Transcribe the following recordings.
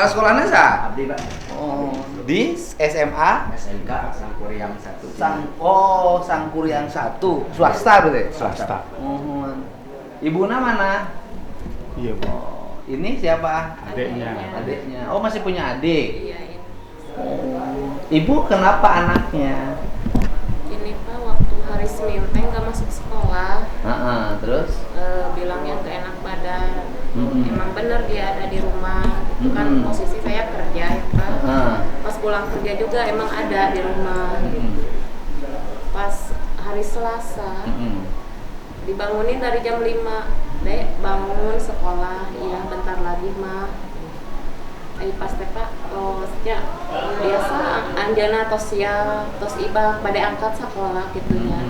Kepala sekolahnya sa? Abdi Pak. Oh, di SMA SMK Sangkuriang 1. Sangkuriang 1 swasta berarti? Swasta. Oh. Ibuna mana? Iya, Bu. Oh, ini siapa? Adiknya. Adiknya. Oh, masih punya adik. Iya, ini. Oh. Ibu kenapa anaknya? Ini Pak, waktu hari Senin teh nggak masuk sekolah. Terus? Bilangnya nggak enak badan. Mm-mm. Emang bener dia ada di rumah. Itu kan Mm-mm. posisi saya kerja ya Pak. Pas pulang kerja juga emang ada di rumah. Pas hari Selasa dibangunin dari jam 5. Dek, bangun sekolah. Iya, bentar lagi mah. Pas teh Pak, biasa anjana tos siang, tos ibak pada angkat sekolah gitunya.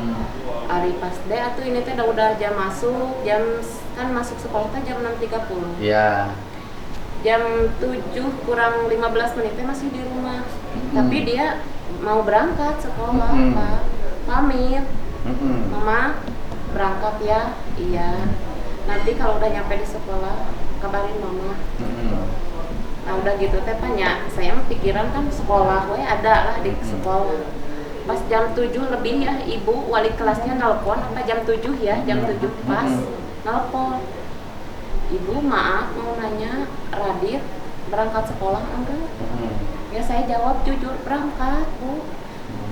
Ari pas deh atuh ini teh udah jam masuk, jam kan masuk sekolah teh jam 6.30. Iya. Jam 7 kurang 15 menit teh masih di rumah. Tapi dia mau berangkat sekolah, Pak. Pamit. Mama berangkat ya? Iya. Nanti kalau udah nyampe di sekolah kabarin mama. Nah udah gitu teh tanya, saya mah pikiran kan sekolah, we ada lah di sekolah. Pas jam 7 lebih ya, ibu wali kelasnya nelpon, apa jam 7 ya, jam 7 pas nelpon. Ibu maaf mau nanya, Radit berangkat sekolah enggak? Ya saya jawab jujur berangkat Bu.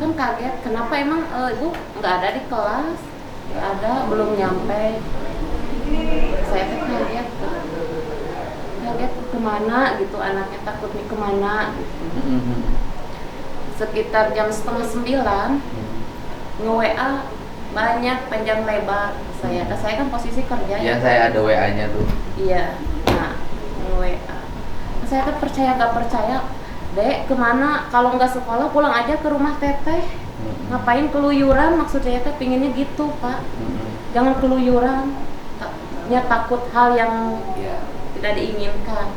Kan kaget, kenapa emang ibu nggak ada di kelas? Nggak ada, belum nyampe. Saya teh kaget kemana gitu, anaknya takut nih kemana gitu. Sekitar jam 8:30 nge-WA banyak panjang lebar saya kan posisi kerja Ya, saya ada WA-nya tuh. iya, nah nge-WA saya kan percaya gak percaya, Dek kemana, kalau nggak sekolah pulang aja ke rumah teteh. Ngapain keluyuran, maksud saya teh pinginnya gitu Pak. Jangan keluyuran, takut hal yang tidak diinginkan.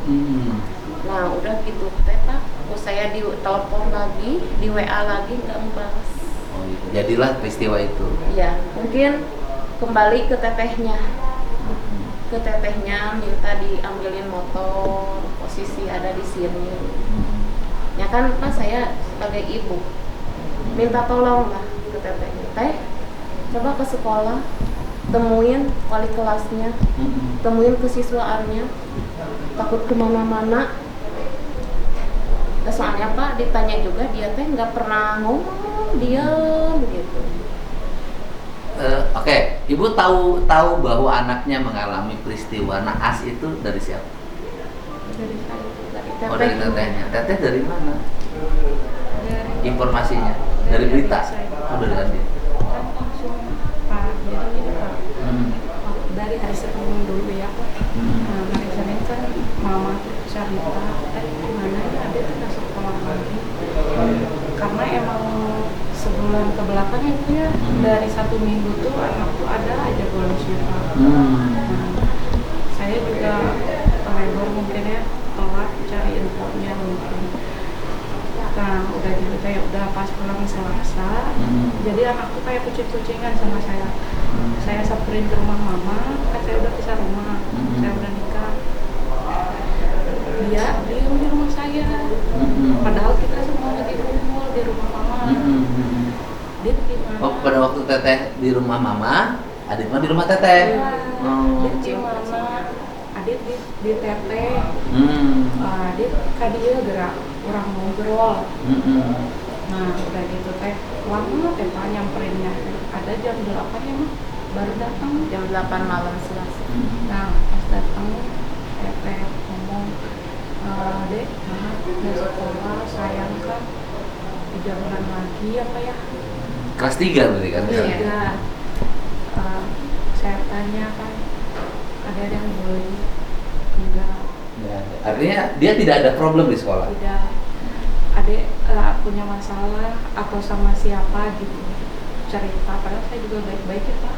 Nah udah gitu teh Pak, terus saya di telepon lagi, di WA lagi nggak membalas. Oh, gitu. Jadilah peristiwa itu. Iya, mungkin kembali ke tetehnya. Ke tetehnya minta diambilin motor, posisi ada di sini. Ya kan Pak, saya sebagai ibu minta tolong lah ke tetehnya. Teh, coba ke sekolah, temuin wali kelasnya, temuin kesiswaannya, takut kemana-mana. Soalnya Pak ditanya juga dia teh nggak pernah ngomong, diam gitu. Oke, Ibu tahu bahwa anaknya mengalami peristiwa naas itu dari siapa? Dari saya, dari teteh. Oh, dari tetehnya. Teteh dari mana? Dari Informasinya dari berita. saya. Oh, dari Andi. Kan langsung Pak, jadi gini Pak, dari hari Senin dulu ya Pak. Nah, hari Senin kan mama cerita, gimana ya ada tidak sekolah lagi, karena emang sebulan ke belakang itu ya, dari 1 minggu tuh anak tuh ada aja bolosnya Pak. Nah, saya juga teledor mungkin ya, telat cari infonya mungkin. Nah udah gitu kayak udah pas pulang Selasa, jadi anak tuh kayak kucing-kucingan sama saya. Saya samperin ke rumah mama, kan saya udah pisah rumah, saya udah nikah. Dia diem di rumah saya, padahal kita semua lagi kumpul di rumah mama. Dia gimana? Oh, pada waktu teteh di rumah mama, Adit mah di rumah teteh. Iya, Oh. dia gimana? Adit di teteh. Adit dia gerak kurang ngobrol. Nah udah gitu teh lama teh Pak nyamperinnya, ada jam 8 ya mah baru datang. Jam 8 malam Selasa. Nah pas datang teh ngomong, Dek nah udah sekolah sayang kan 3 bulan lagi apa ya. Kelas 3 berarti kan? Iya. Saya tanya kan ada yang boleh enggak. Ya, artinya dia tidak ada problem di sekolah. Tidak, adek punya masalah atau sama siapa gitu cerita, padahal saya juga baik-baik ya Pak.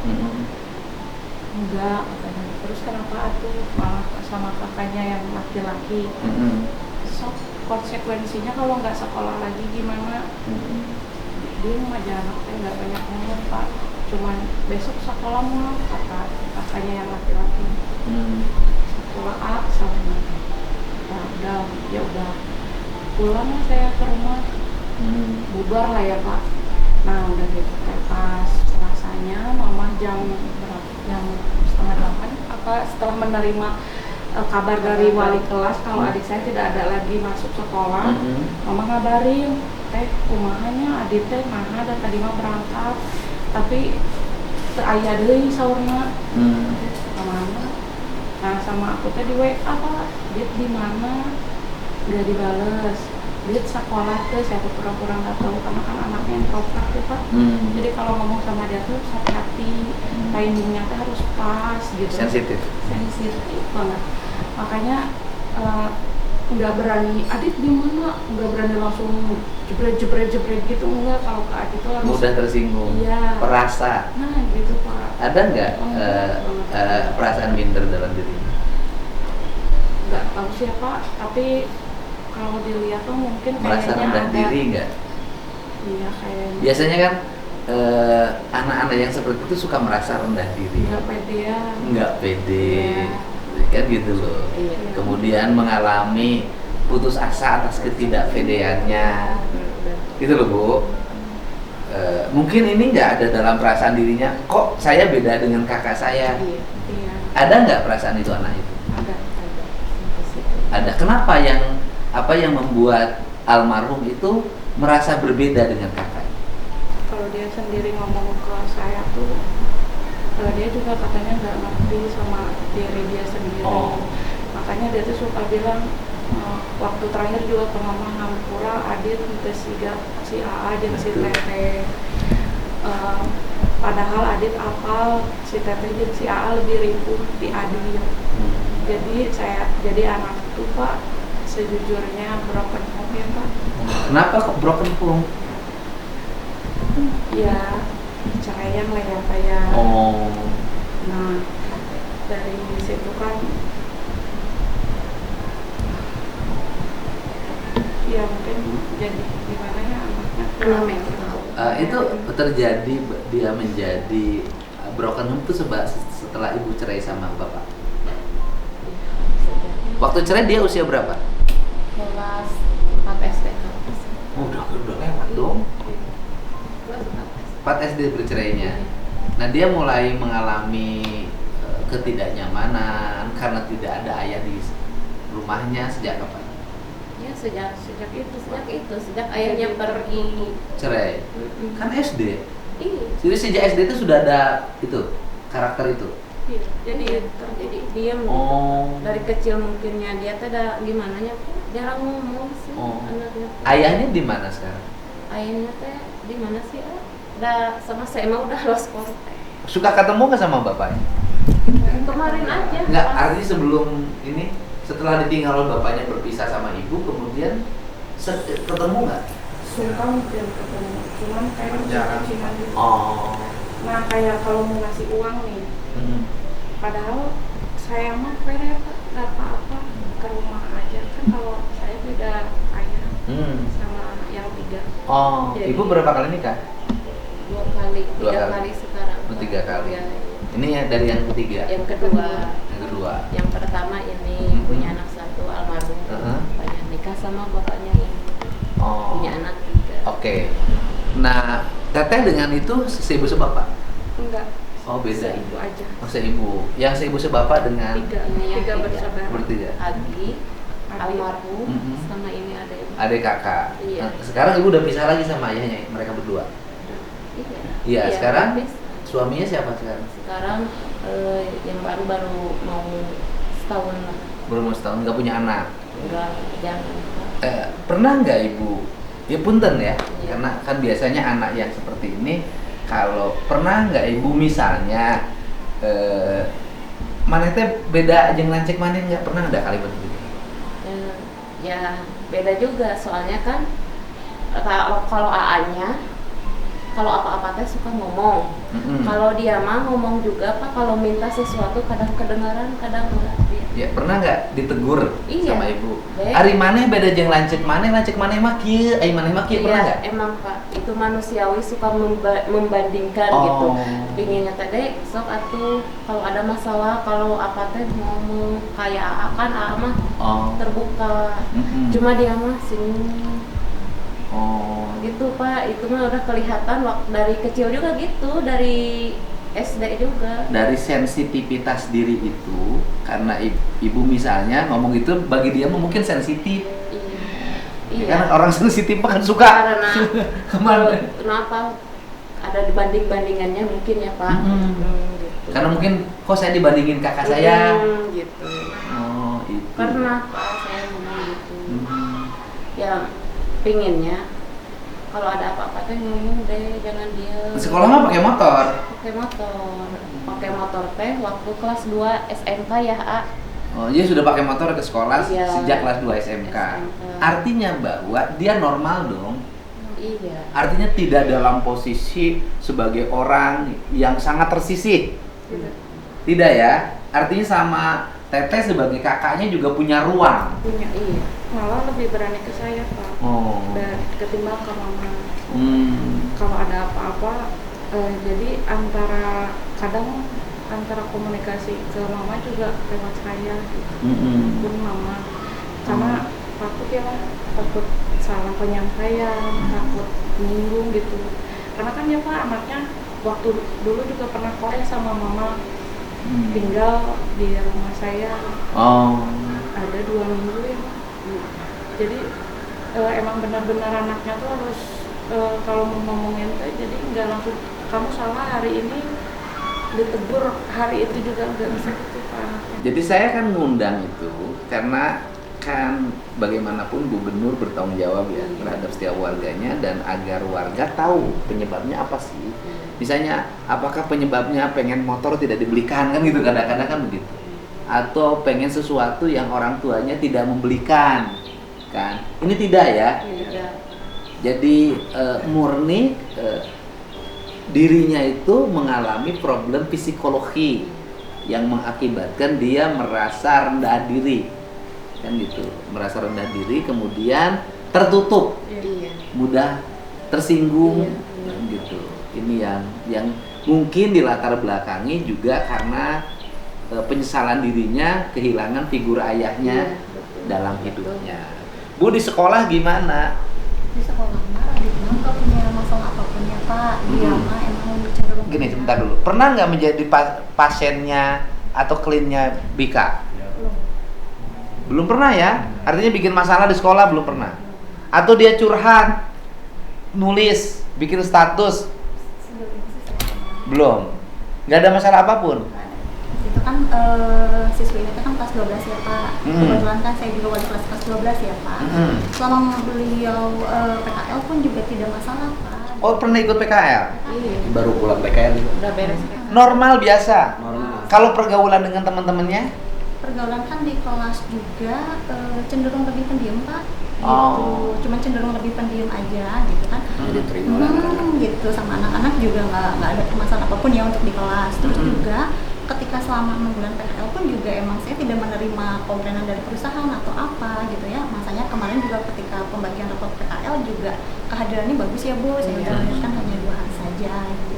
Enggak katanya, terus kenapa tuh malah sama kakaknya yang laki-laki. So konsekuensinya kalau nggak sekolah lagi gimana. Dia aja anaknya nggak banyak ngomong Pak, cuman besok sekolah mau kata kakaknya yang laki-laki. Sekolah A sama udah ya udah pulang lah saya ke rumah, bubar lah ya Pak. Nah udah gitu pas Selasanya mama jam berapa, jam setengah 8 apa setelah menerima kabar dari wali kelas kalau adik saya tidak ada lagi masuk sekolah, mama ngabarin kumahanya adik teh mana dan tadi mah berangkat tapi teu aya deui saurna kemana. Nah sama aku teh di WA Pak, dia di mana nggak dibales, dia sekolah tuh saya pura-pura nggak tahu karena kan anaknya introvert ya Pak. Jadi kalau ngomong sama dia tuh hati-hati, timingnya tuh harus pas gitu, sensitif banget. Makanya nggak berani Adit di mana, nggak berani langsung jebret gitu, enggak. Kalau ke Adit tuh harus mudah tersinggung, iya, perasa. nah gitu Pak. Ada nggak perasaan minder dalam dirinya? Nggak tahu sih Pak, tapi kalau dilihat tuh mungkin merasa kayaknya rendah ada diri nggak? Iya kayaknya. Biasanya kan anak-anak yang seperti itu suka merasa rendah diri, Nggak pede ya. nggak pede, kan gitu loh. Iya. Kemudian mengalami putus asa atas ketidakpedeannya, gitu loh Bu. Mungkin ini nggak ada dalam perasaan dirinya, kok saya beda dengan kakak saya. Iya. Ada nggak perasaan itu anak itu? Ada. Ada. Kenapa apa yang membuat almarhum itu merasa berbeda dengan kakak? Kalau dia sendiri ngomong ke saya tuh, dia juga katanya nggak ngerti sama diri dia sendiri. Makanya dia tuh suka bilang, waktu terakhir juga ke mama Hampura, Adit ke si AA dan si Teteh. Padahal Adit apal, si Teteh dan si AA lebih ripuh di Adit. Jadi anak itu Pak, sejujurnya broken home ya Pak. Kenapa kok broken home? Ya ceraian lah ya Pak ya. Nah dari situ kan ya mungkin jadi gimana ya anaknya itu terjadi, dia menjadi broken home itu setelah ibu cerai sama bapak. Waktu cerai dia usia berapa? Kelas 4 SD. Udah lewat dong. 4 SD bercerainya. Nah dia mulai mengalami ketidaknyamanan karena tidak ada ayah di rumahnya sejak kapan? Ya sejak ayahnya pergi Cerai. Kan SD. Iya. Jadi sejak SD itu sudah ada itu karakter itu. Iya, jadi diam dari kecil mungkinnya dia tuh ada gimana nya jarang ngomong sih anaknya. Ayahnya di mana sekarang? Ayahnya teh di mana sih? Udah sama saya emang udah lost kontak. Suka ketemu nggak sama bapaknya? Kemarin aja. Nggak, artinya sebelum ini, setelah ditinggal oleh bapaknya berpisah sama ibu, kemudian ketemu nggak? suka mungkin ketemu, cuman kayak Jarang. cicilan gitu. Nah kayak kalau mau ngasih uang nih, padahal saya mah pere Pak, nggak apa-apa ke rumah aja kan kalau saya beda ayah sama yang 3. Jadi, Ibu berapa kali nikah? 3 kali sekarang. 3 kali. Ya. Ini ya dari yang ketiga. Yang kedua. Yang pertama ini punya anak 1 almarhum. Banyak nikah sama bapaknya ini. Punya anak 3. Oke. Nah, Teteh dengan itu seibu sebapak? enggak. Beda. Seibu aja. Seibu. Yang seibu sebapak dengan 3 bersaudara. bertiga. Agi, almarhum, sama ini ada yang Adik kakak. Iya. Nah, sekarang ibu udah pisah lagi sama ayahnya, mereka berdua. Iya, sekarang habis. Suaminya siapa sekarang? Sekarang yang baru mau setahun lah. Belum mau setahun, nggak punya anak. Enggak, jangan. Pernah nggak ibu? Ya punten ya, Iya. karena kan biasanya anak yang seperti ini, kalau pernah nggak ibu misalnya, mana teh beda jeung lancik mana nggak pernah ada kali begitu? Ya beda juga, soalnya kan kalau AA-nya kalau apa-apa teh suka ngomong. Kalau dia mah ngomong juga Pak, kalau minta sesuatu kadang kedengaran, kadang enggak. Ya, pernah nggak ditegur Iya. sama ibu? Be. Ari maneh beda jeung lancik maneh mah kieu, ai maneh mah kieu, pernah nggak? Emang Pak, itu manusiawi suka membandingkan gitu. Pinginnya tadi sok atuh kalau ada masalah, kalau apa teh ngomong kayak akan mah terbuka. Cuma dia mah senyum. Gitu Pak, itu mah udah kelihatan dari kecil juga gitu, dari SD juga. Dari sensitivitas diri itu, karena ibu misalnya ngomong itu bagi dia mungkin sensitif. Iya. Karena orang sensitif kan suka. Karena kenapa ada dibanding-bandingannya mungkin ya Pak. Gitu. Karena mungkin kok saya dibandingin kakak saya. Gitu. Itu. Karena Pak saya ngomong gitu. Ya pinginnya kalau ada apa-apa teh ngomong deh, jangan dia. Sekolah mah pakai motor. Pakai motor teh waktu kelas 2 SMK ya, A. Dia sudah pakai motor ke sekolah Iya. sejak kelas 2 SMK. Artinya bahwa dia normal dong. Iya. Artinya tidak dalam posisi sebagai orang yang sangat tersisih. Tidak ya? Artinya sama Teteh sebagai kakaknya juga punya ruang. Punya, iya. Malah lebih berani ke saya Pak. Dan ketimbang ke mama. Kalau ada apa-apa, jadi kadang antara komunikasi ke mama juga lewat saya gitu. Pun mama, karena takut ya Pak, takut salah penyampaian, takut menyinggung gitu. Karena kan ya Pak, anaknya waktu dulu juga pernah korea sama mama. Tinggal di rumah saya ada 2 minggu ya Pak. Jadi emang benar-benar anaknya tuh harus kalau mau ngomongin tuh jadi nggak langsung kamu salah hari ini ditegur hari itu juga nggak bisa gitu Pak. Jadi saya kan ngundang itu karena kan bagaimanapun gubernur bertanggung jawab ya terhadap setiap warganya dan agar warga tahu penyebabnya apa sih. Misalnya, apakah penyebabnya pengen motor tidak dibelikan kan gitu, kadang-kadang kan begitu. Atau pengen sesuatu yang orang tuanya tidak membelikan, kan? Ini tidak ya. Tidak. Jadi murni dirinya itu mengalami problem psikologi yang mengakibatkan dia merasa rendah diri, kan gitu. Merasa rendah diri, kemudian tertutup, mudah tersinggung, kan gitu. Ini yang mungkin dilatar belakangi juga karena penyesalan dirinya kehilangan figur ayahnya dalam hidupnya. Bu, di sekolah gimana? Di sekolah mah Raditya nggak punya masalah apapun ya Pak. Dia mah emang cenderung. Gini, sebentar dulu. Pernah nggak menjadi pasiennya atau kliennya Bika? Belum pernah ya? Artinya bikin masalah di sekolah belum pernah? Atau dia curhat, nulis, bikin status? Belum. Nggak ada masalah apapun. Itu kan siswi ini kan kelas 12 ya Pak. Kebetulan kan saya juga wali kelas 12 ya Pak. Selama beliau PKL pun juga tidak masalah Pak. Oh, pernah ikut PKL? Iya. Baru pulang PKL juga. Udah beres. Normal biasa. Normal. Kalau pergaulan dengan teman-temannya? Pergaulan kan di kelas juga cenderung lebih pendiam Pak. Gitu. Cuma cenderung lebih pendiam aja gitu kan. Diterima lah. Gitu sama anak-anak juga nggak ada masalah apapun ya untuk di kelas. Terus juga ketika selama 6 bulan PKL pun juga emang saya tidak menerima komplainan dari perusahaan atau apa gitu ya. Masanya kemarin juga ketika pembagian rapot PKL juga kehadirannya bagus ya Bu. Saya kan hanya 2 hari saja. Gitu.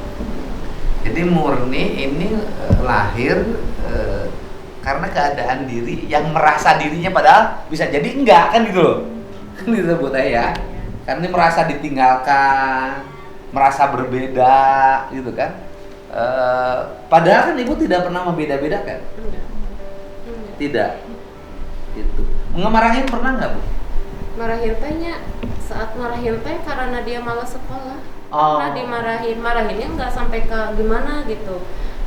Jadi murni ini lahir karena keadaan diri yang merasa dirinya padahal bisa jadi enggak kan gitu loh. Kan gitu buat saya. Karena dia merasa ditinggalkan, merasa berbeda gitu kan. Padahal kan ibu tidak pernah membeda-bedakan. Tidak. Gitu. Ngemarahin pernah nggak Bu? Marahin tehnya saat marahin teh karena dia malas sekolah. Pernah marahinnya nggak sampai ke gimana gitu.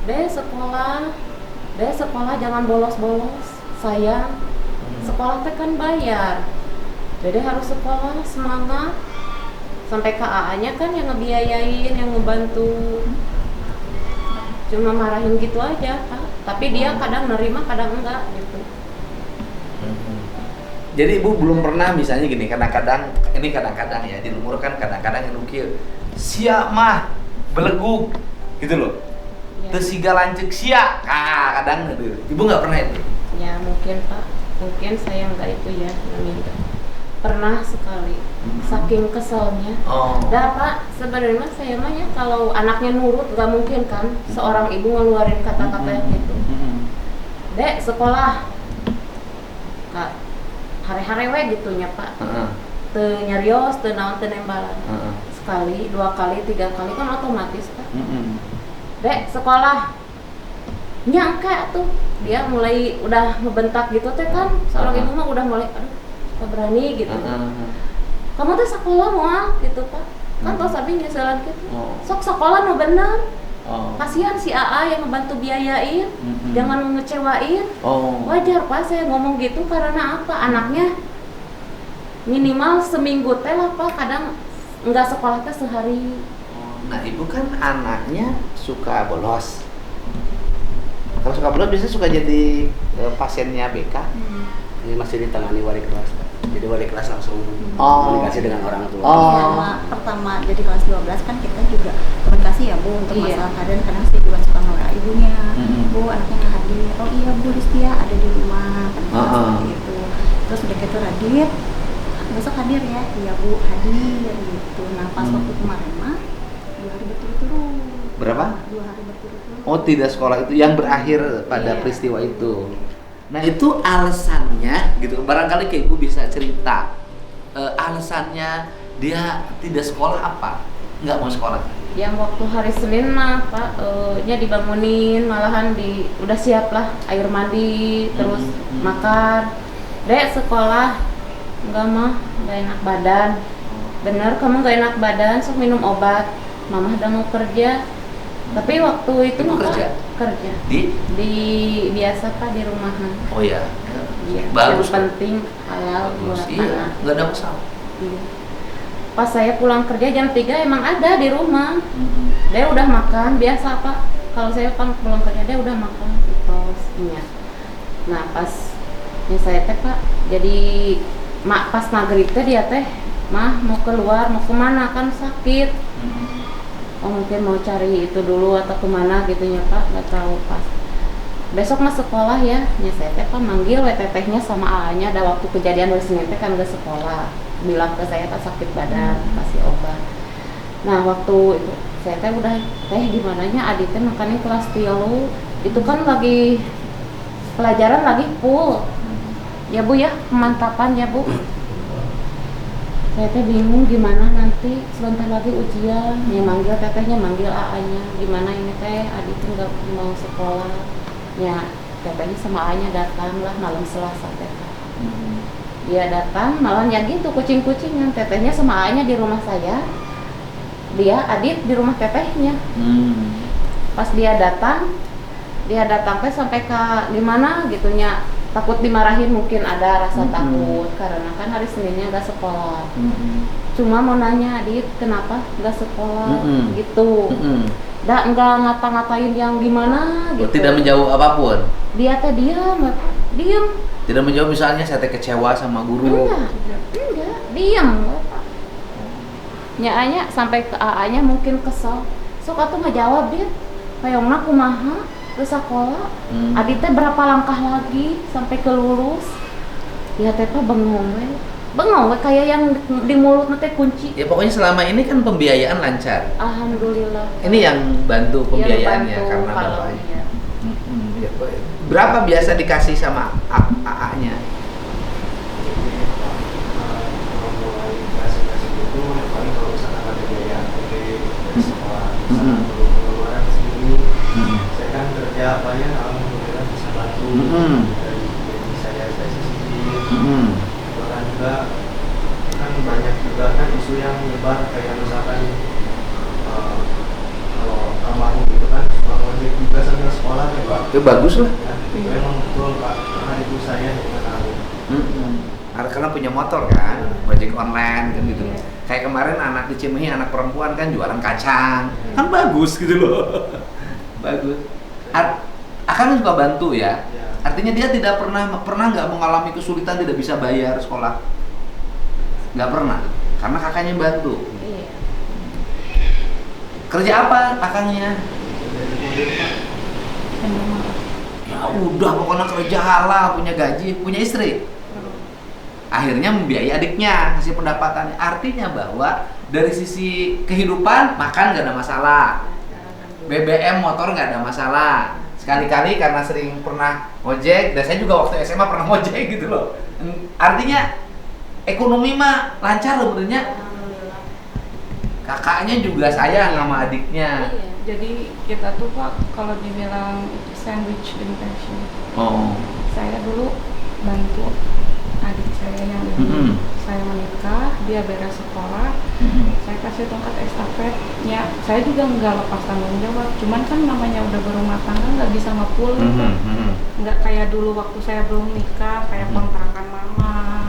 Deh sekolah jangan bolos-bolos, sayang. Sekolah teh kan bayar. Dede harus sekolah, semangat. Sampai ke AA-nya kan yang ngebiayain, yang ngebantu. Cuma marahin gitu aja, Pak. Tapi dia kadang nerima, kadang enggak gitu. Jadi ibu belum pernah misalnya gini, kadang-kadang ya di lumur kan kadang-kadang yang nukil sia mah beleguk gitu loh. Ya. Teu siga lanceuk sia. Kadang gitu. Ibu nggak pernah itu. Ya mungkin Pak, mungkin saya nggak itu ya meminta. Pernah sekali, saking keselnya. Oh. Dah Pak, sebenarnya mah saya mah ya kalau anaknya nurut nggak mungkin kan seorang ibu ngeluarin kata-kata yang gitu. Dek sekolah, Kak, hari-hari we gitunya Pak. Teu nyarios, teu naon, teu nembalan. Sekali, 2 kali, 3 kali kan otomatis Pak. Dek sekolah, nyangka tuh dia mulai udah ngebentak gitu teh kan. Seorang ibu mah udah mulai, aduh, kok berani gitu. Kamu tuh sekolah moal gitu Pak. Kan tos abi nyusulan gitu. Sok sekolah nu bener. Kasihan si AA yang ngebantu biayain, jangan ngecewain. Wajar Pak saya ngomong gitu karena apa? Anaknya minimal seminggu teh lah Pak, kadang nggak sekolah teh sehari. Nah ibu kan anaknya suka bolos. Kalau suka bolos biasanya suka jadi pasiennya BK. Ini masih ditangani wali kelas, Pak. Jadi wali kelas langsung Oh. komunikasi dengan orang tua. Oh. Selama pertama jadi kelas 12 kan kita juga komunikasi ya Bu untuk Iya. masalah keadaan, kadang saya juga suka ngora ibunya, Mm-mm. Bu anaknya nggak hadir, oh iya Bu Ristia ada di rumah, kan seperti itu. Terus udah gitu Radit, besok hadir ya, iya Bu hadir gitu. Nah pas waktu kemarin mah 2 hari berturut-turut. Berapa? 2 hari berturut-turut. Oh tidak sekolah itu yang berakhir pada Iya. peristiwa itu. Nah itu alasannya gitu. Barangkali kayak ibu bisa cerita alasannya dia tidak sekolah apa? Nggak mau sekolah? Yang waktu hari Senin mah Pak, nya dibangunin malahan udah siap lah air mandi terus makan. Dek sekolah, enggak mah, nggak enak badan. Bener kamu nggak enak badan, sok minum obat. Mama udah mau kerja. Tapi waktu itu Ibu mah Pak, kerja? kerja Di? biasa Pak di rumahan. Oh ya. Iya, Bagus. yang penting halal Bagus. buat Iya. anak. Nggak ada masalah. Iya. Pas saya pulang kerja jam 3 emang ada di rumah. Dia udah makan, biasa Pak. Kalau saya kan pulang kerja dia udah makan tosnya. Nah pas saya teh Pak, jadi pas maghrib teh dia teh, mah mau keluar, mau kemana kan sakit. Oh mungkin mau cari itu dulu atau kemana gitu ya Pak, nggak tahu pas. Besok mah sekolah ya, saya teh Pak manggil tetehnya sama A-nya. Ada waktu kejadian hari Senin teh kan nggak sekolah, bilang ke saya Pak sakit badan, kasih obat. Nah waktu itu saya teh udah gimana nya Adit teh makannya kelas 3, itu kan lagi pelajaran lagi full. Ya Bu ya, pemantapan ya Bu. Saya teh bingung gimana nanti sebentar lagi ujian. Ya manggil tetehnya, manggil AA-nya. Gimana ini teh Adit nggak mau sekolah. Ya tetehnya sama AA-nya datang lah malam Selasa teh. Dia datang malah ya gitu kucing-kucingan. Tetehnya sama AA-nya di rumah saya. Dia Adit di rumah tetehnya. Pas dia datang teh sampai ke gimana gitunya. Takut dimarahin, mungkin ada rasa takut karena kan hari Seninnya nggak sekolah. Cuma mau nanya Adit kenapa nggak sekolah gitu. Nggak ngata-ngatain yang gimana gitu. Tidak menjauh apapun. Dia teh diem. Tidak menjauh misalnya saya teh kecewa sama guru. Enggak, diem. Nyaanya sampai ke AA-nya mungkin kesel. Sok atuh ngejawab Dit. Payongna kumaha? Ke sekolah, Adit teh berapa langkah lagi sampai ke lulus? Ya teh bengong we kayak yang di mulut teh kunci. Ya pokoknya selama ini kan pembiayaan lancar. Alhamdulillah. Ini yang bantu pembiayaannya Yang bantu karena kalau bapaknya. iya. Ya, berapa biasa dikasih sama AA-nya? Kalau mulai kasih itu ya paling kalau misalkan ada biaya dari sekolah misalkan perlu pengeluaran sendiri saya kan kerja apa ya alhamdulillah bisa bantu dari gaji saya sisihkan bahkan juga kan banyak juga kan isu yang menyebar kayak misalkan kalau almarhum itu kan suka ngojek juga sambil sekolah ya Pak. Itu bagus lah. Ya, itu emang betul Pak, karena ibu saya yang tahu. Karena punya motor kan, ojek online kan gitu. Kayak kemarin anak di Cimahi, anak perempuan kan jualan kacang, kan bagus gitu loh. Bagus. Akan suka bantu ya. Artinya dia tidak pernah nggak mengalami kesulitan tidak bisa bayar sekolah. Nggak pernah, karena kakaknya bantu. Iya. Kerja apa akangnya? Jadi kurir Pak. Vendor maaf. Ya udah pokoknya kerja halal, punya gaji, punya istri. Akhirnya membiayai adiknya, kasih pendapatannya. Artinya bahwa dari sisi kehidupan makan gak ada masalah, BBM motor gak ada masalah. Sekali-kali karena sering pernah ngojek, dan saya juga waktu SMA pernah ngojek gitu loh. Artinya ekonomi mah lancar loh benernya. Kakaknya juga sayang sama adiknya. Iya. Jadi kita tuh Pak kalau dibilang sandwich generation. Oh. Saya dulu bantu adik saya yang saya menikah, dia beres sekolah, saya kasih tongkat estafetnya. Saya juga nggak lepas tanggung jawab, cuman kan namanya udah berumah tangga nggak bisa nge-pull, nggak kayak dulu waktu saya belum nikah, kayak kontrakan mama,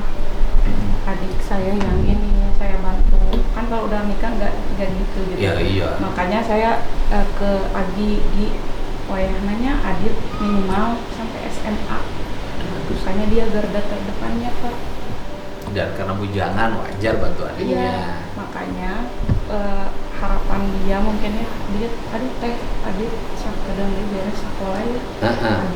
adik saya yang ini saya bantu. Kan kalau udah nikah nggak gitu. Ya, iya. Makanya saya ke Adi di wayahnanya Adit minimal sampai SMA. Makanya dia garda terdepannya Pak. Dan karena bujangan wajar bantu adiknya. Iya, makanya harapan dia mungkin ya, dia aduh teh adik kadang dia beres sekolah ya.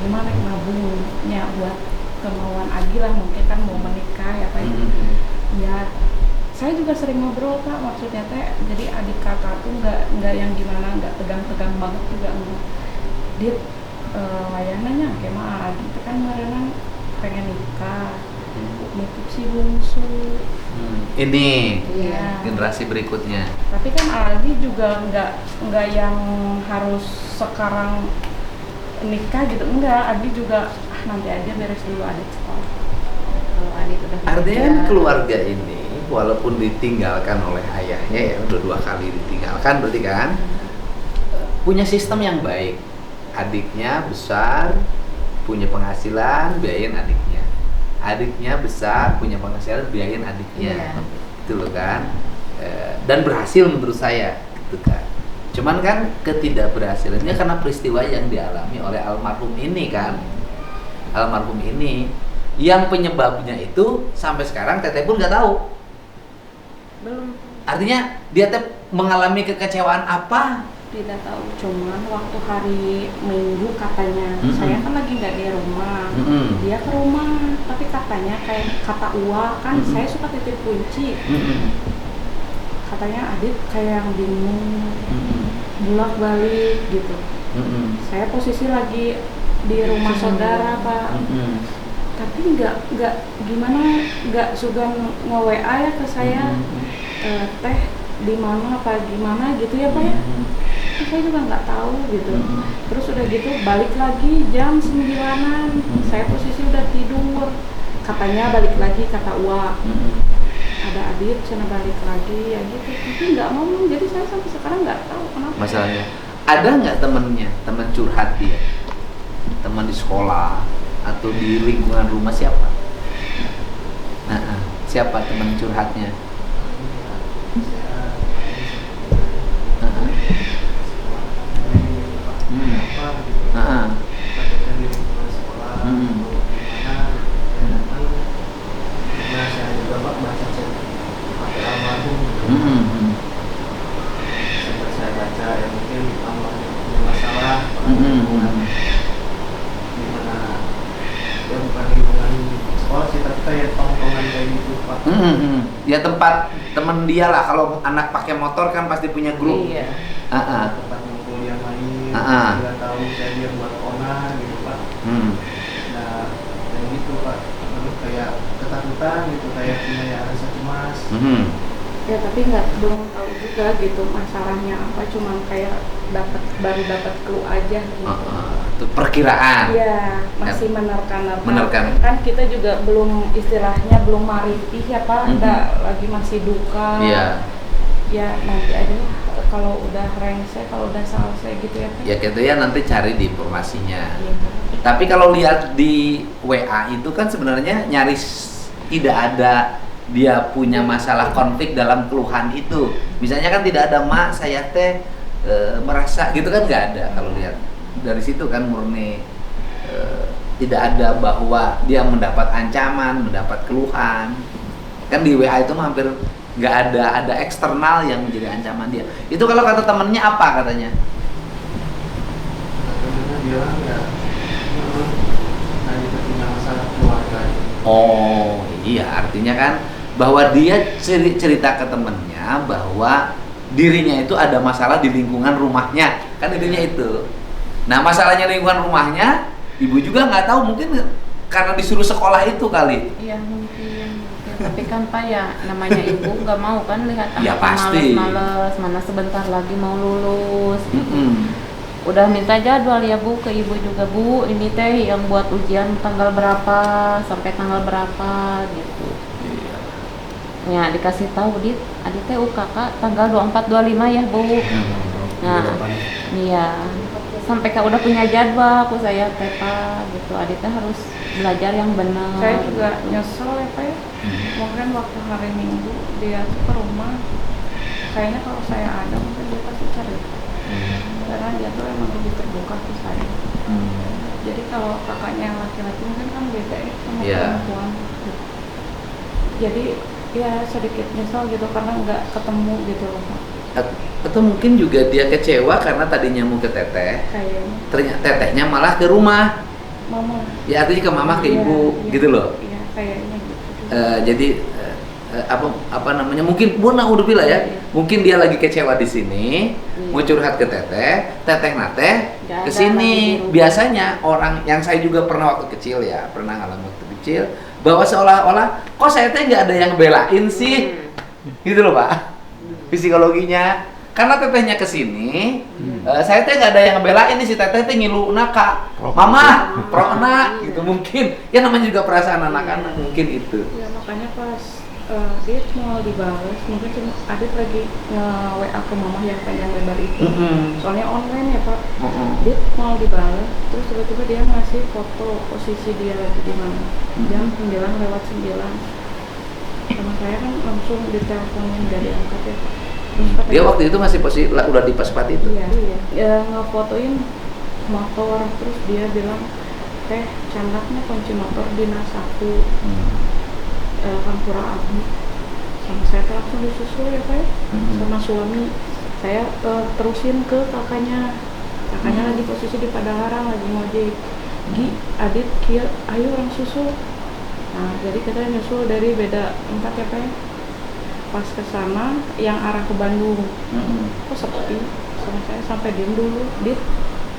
Gimana nabungnya buat kemauan Adi lah, mungkin kan mau menikah ya Pak. Ya, saya juga sering ngobrol Pak, maksudnya teh jadi adik kakak tuh nggak yang gimana, nggak tegang-tegang banget juga enggak. Dia wayananya kayak mah Adi itu kan merenang pengen nikah, nitip si bungsu. Ini Iya. generasi berikutnya. Tapi kan Aldi juga nggak yang harus sekarang nikah gitu, enggak. Aldi juga nanti aja beres dulu adik sekolah. Kalau Adit udah Artinya kan kerja, keluarga ini walaupun ditinggalkan oleh ayahnya ya udah 2 kali ditinggalkan berarti kan punya sistem yang baik. Adiknya besar, punya penghasilan, biayain adiknya. Adiknya besar, punya penghasilan, biayain adiknya. Iya. Itu loh kan. Dan berhasil menurut saya, gitu kan. Cuman kan ketidakberhasilannya karena peristiwa yang dialami oleh almarhum ini kan. Almarhum ini yang penyebabnya itu sampai sekarang Teteh pun nggak tahu. belum Artinya dia teh mengalami kekecewaan apa? Tidak tahu, cuman waktu hari Minggu katanya saya kan lagi nggak di rumah, dia ke rumah, tapi katanya kayak kata Uwa kan saya suka titip kunci, katanya Adit kayak yang bingung, bolak balik gitu. Saya posisi lagi di rumah saudara Pak, tapi nggak gimana, nggak suka nge-WA ya ke saya, teh di mana apa gimana gitu ya Pak ya. Saya juga nggak tahu gitu. Terus udah gitu balik lagi jam 9-an, saya posisi udah tidur, katanya balik lagi kata Uwa, ada Adit sana balik lagi ya gitu, tapi nggak ngomong. Jadi saya sampai sekarang nggak tahu kenapa. Masalahnya ada nggak temennya, teman curhat dia, teman di sekolah atau di lingkungan rumah siapa? Siapa teman curhatnya? Ya tempat temen dia lah, kalau anak pakai motor kan pasti punya grup. iya. Tempat ngumpul yang lain, dia tahu saya dia buat onar gitu Pak. Nah, dan gitu Pak, terus kayak ketakutan gitu, kayak punya ya rasa cemas. Ya tapi belum tahu juga gitu masalahnya apa, cuman kayak baru dapat clue aja gitu. Itu perkiraan. Iya, masih menerka-nerka. Menerka. Kan kita juga belum istilahnya belum maripih ya Pak, lagi masih duka. Iya. Ya nanti aja lah, kalau udah rengsek, kalau udah selesai gitu ya Pak. Ya gitu ya, nanti cari di informasinya. Iya. Tapi kalau lihat di WA itu kan sebenarnya nyaris tidak ada dia punya masalah konflik dalam keluhan itu. Misalnya kan tidak ada mak saya teh merasa gitu kan, nggak ada. Kalau lihat dari situ kan murni tidak ada bahwa dia mendapat ancaman, mendapat keluhan. Kan di WA itu hampir nggak ada eksternal yang menjadi ancaman dia. Itu kalau kata temennya apa katanya? Karena bilang ya hanya punya masalah keluarga. Oh iya, artinya kan bahwa dia cerita ke temennya bahwa dirinya itu ada masalah di lingkungan rumahnya, kan intinya itu. Nah masalahnya lingkungan rumahnya, ibu juga nggak tahu, mungkin karena disuruh sekolah itu kali. Iya mungkin. Ya, tapi kan Pak ya namanya ibu nggak mau kan lihat Ya, anak pasti. males-males, mana sebentar lagi mau lulus. Mm-mm. Udah minta jadwal ya Bu ke ibu juga, Bu ini teh yang buat ujian tanggal berapa sampai tanggal berapa gitu. Iya. Ya dikasih tahu Dit, Adit teh UKK tanggal 24 25 ya Bu. Nah, iya. Sampai Kak udah punya jadwal, aku saya teh Pak gitu. Adit teh harus belajar yang benar. Saya juga nyesel ya Pak ya. Mungkin waktu hari Minggu dia tuh ke rumah. Kayaknya kalau saya ada mungkin dia pasti cerita. Karena dia tuh emang lebih terbuka ke saya. Jadi kalau kakaknya yang laki-laki mungkin kan beda ya sama Iya. perempuan. Jadi ya sedikit nyesel gitu karena nggak ketemu gitu loh Pak. Atau mungkin juga dia kecewa karena tadinya mau ke teteh, Kayaknya ternyata tetehnya malah ke rumah. mama. Ya artinya ke mama ke Iya, ibu iya. gitu loh. Iya kayaknya gitu. Jadi apa namanya, mungkin Bu naudzubillah ya, mungkin dia lagi kecewa di sini, mau curhat ke teteh nate Nggak ke ada sini. lagi di rumah. Biasanya orang yang saya juga pernah waktu kecil ya, pernah ngalamin waktu kecil, bahwa seolah-olah kok saya teh nggak ada yang belain sih, gitu loh Pak, psikologinya. Karena tetehnya ke sini, saya teh nggak ada yang belain nih, si teteh teh ngiluna Kak, mama, prona, gitu mungkin. Ya namanya juga perasaan anak-anak, mungkin itu. Ya makanya pas dia mau dibalas, mungkin cuma Adit lagi nge-WA ke mama yang panjang lebar itu. Soalnya online ya Pak. Dia mau dibalas, terus tiba-tiba dia ngasih foto posisi dia lagi di mana. Jam 9 lewat 9. Sama saya kan langsung diteleponin dari angkat ya Pak. Terus katanya, Dia waktu itu masih posisi udah di pas itu. iya, ya ngefotoin motor, terus dia bilang teh candaknya kunci motor dinas 1 Kampura Abu. Sama saya tuh langsung disusul ya Pak ya, sama suami. Saya terusin ke kakaknya lagi posisi di Padalarang lagi ngojek. Gi, Adit, Kia, ayo orang susul. Nah jadi kita nyusul dari beda tempat ya Pak ya. Pas ke sana yang arah ke Bandung, kok sepi. Sama saya sampai diem dulu, Dit,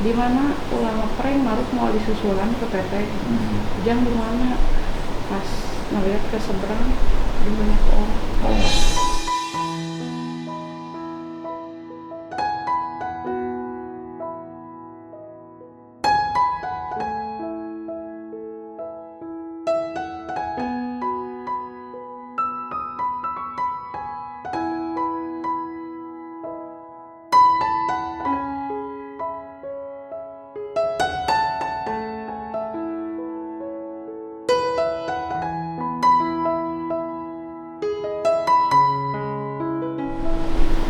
di mana pulang ngeprank Maruf mau disusulan ke teteh. Jang di mana? Pas ngeliat ke seberang di banyak orang.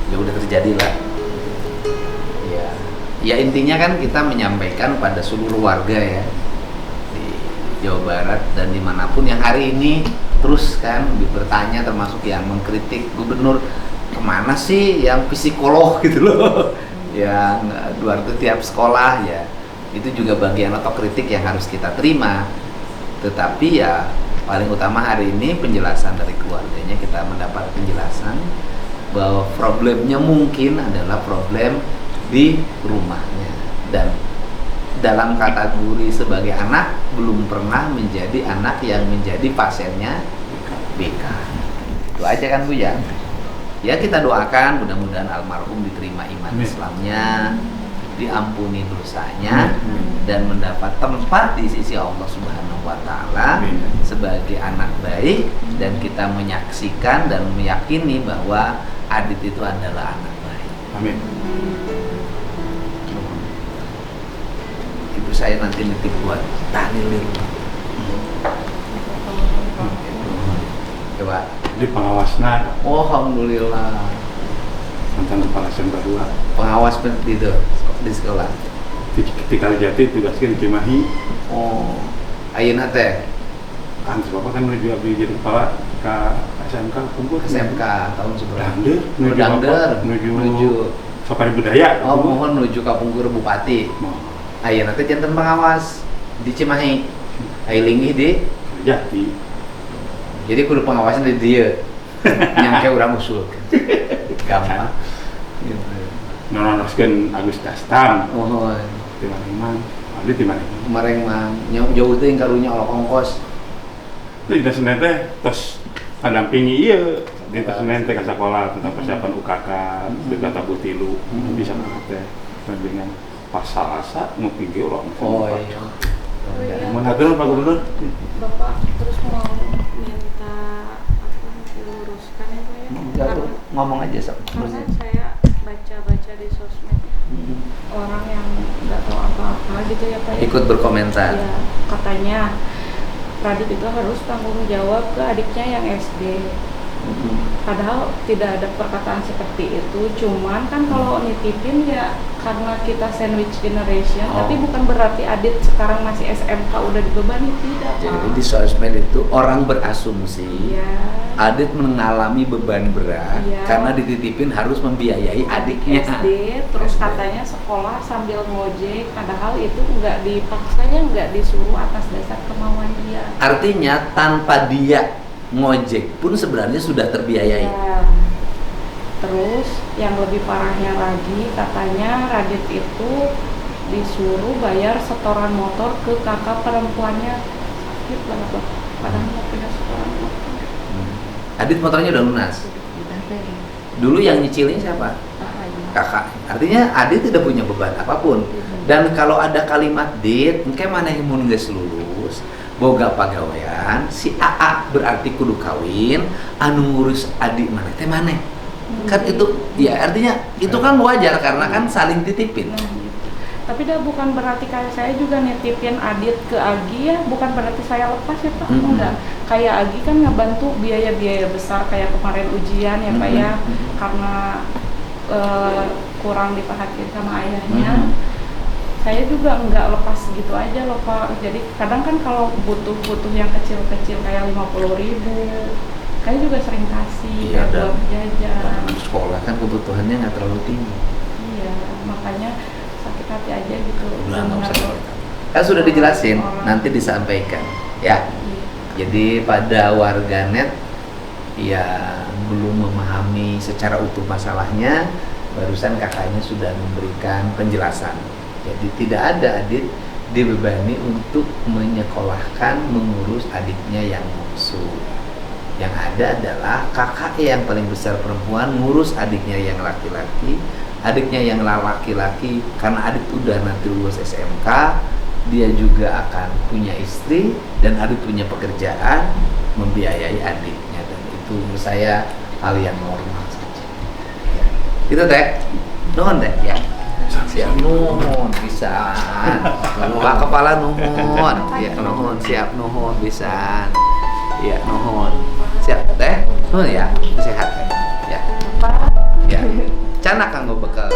Ya udah terjadi lah. Ya intinya kan kita menyampaikan pada seluruh warga ya di Jawa Barat dan dimanapun yang hari ini terus kan bertanya, termasuk yang mengkritik gubernur, kemana sih yang psikolog gitu loh, yang luar itu tiap sekolah ya, itu juga bagian otokritik yang harus kita terima. Tetapi ya paling utama hari ini penjelasan dari keluarganya, kita mendapat penjelasan bahwa problemnya mungkin adalah problem di rumahnya, dan dalam kategori sebagai anak belum pernah menjadi anak yang menjadi pasiennya BK. Itu aja kan Bu ya. Ya kita doakan mudah-mudahan almarhum diterima iman Islamnya, diampuni dosanya, dan mendapat tempat di sisi Allah Subhanahu wa taala sebagai anak baik, dan kita menyaksikan dan meyakini bahwa Adit itu adalah anak baik. Amin. Ibu saya nanti nitip buat tahlil. Coba. Di pengawasna Oh, alhamdulillah. mantan kepala Sembarua Pengawas seperti itu di sekolah. di Kalijati tugaskan di Cimahi. Oh, ayeuna teh. Kan bapak kan udah jadi kepala SMK kumpul SMK tahun seberapa? Dangder Menuju Safari Budaya. oh mohon menuju Kapungkur Bupati. Ayo nanti jantan pengawas di Cimahi. Ayo linggih di Jati. jadi kudu pengawasan di dia yang kayak orang usul gampang gitu. Nonoskeun Agus Dastam. Oh Di mana? Abdi di mana? kemarin mah jauh teh yang karunya olok ongkos. Itu di Senen teh tos adampingi ieu di Senen teh ka sekolah tentang persiapan UKK, data butilu bisa banget teh bimbingan pasal asa nu pinggir urang. Oh iya. Mun hatur Pak Gubernur. Bapak terus mau minta apa diluruskan ya Pak ya? Enggak, ngomong aja sob. Karena saya baca-baca di sosmed orang yang nggak tahu apa-apa gitu ya Pak ya. Ikut berkomentar. Ya, katanya Radit itu harus tanggung jawab ke adiknya yang SD. Padahal tidak ada perkataan seperti itu, cuman kan kalau nitipin ya karena kita sandwich generation, tapi bukan berarti Adit sekarang masih SMK udah dibebani, tidak Pak. Jadi di sosmed itu orang berasumsi Iya. Adit mengalami beban berat Iya. karena dititipin harus membiayai adiknya. SD, terus katanya sekolah sambil ngojek, padahal itu nggak dipaksa ya, nggak disuruh atas dasar kemauan dia. Artinya tanpa dia ngojek pun sebenarnya sudah terbiayai. Ya. Terus yang lebih parahnya lagi, katanya Radit itu disuruh bayar setoran motor ke kakak perempuannya. Sakit banget loh, padahal mau punya setoran motor. Adit motornya udah lunas. Dulu yang nyicilin siapa? Kakak. Artinya Adit tidak punya beban apapun. Dan kalau ada kalimat dit, engke mana yang mun geus lulus, boga pagawean, si AA berarti kudu kawin, anu ngurus adik mana teh maneh. Kan itu ya artinya itu kan wajar karena kan saling titipin. Nah, gitu. Tapi dah bukan berarti kayak saya juga nitipin Adit ke Agi ya, bukan berarti saya lepas ya Pak. Enggak. Kayak Agi kan ngebantu biaya-biaya besar kayak kemarin ujian ya Pak ya, karena kurang diperhatiin sama ayahnya. Saya juga nggak lepas gitu aja loh Pak. Jadi kadang kan kalau butuh yang kecil-kecil kayak 50.000, saya juga sering kasih Iya, buat jajan. Sekolah kan kebutuhannya nggak terlalu tinggi. Iya, makanya sakit hati aja gitu. Udah nggak usah. Dengar Kan sudah dijelasin, orang. nanti disampaikan ya. Iya. Jadi pada warganet yang belum memahami secara utuh masalahnya, barusan kakaknya sudah memberikan penjelasan. Jadi tidak ada Adit dibebani untuk menyekolahkan, mengurus adiknya yang bungsu. Yang ada adalah kakak yang paling besar perempuan ngurus adiknya yang laki-laki. Adiknya yang laki-laki karena adik udah nanti lulus SMK, dia juga akan punya istri dan adik punya pekerjaan, membiayai adiknya, dan itu menurut saya hal yang normal saja. Ya. Itu teh, nuhun teh ya. Siap nuhun pisan. Pak kepala nuhun, ya nuhun siap nuhun pisan. Ya nuhun. Siap teh, nuhun ya, sehat teh. Ya. Ya. Cana kanggo bekal.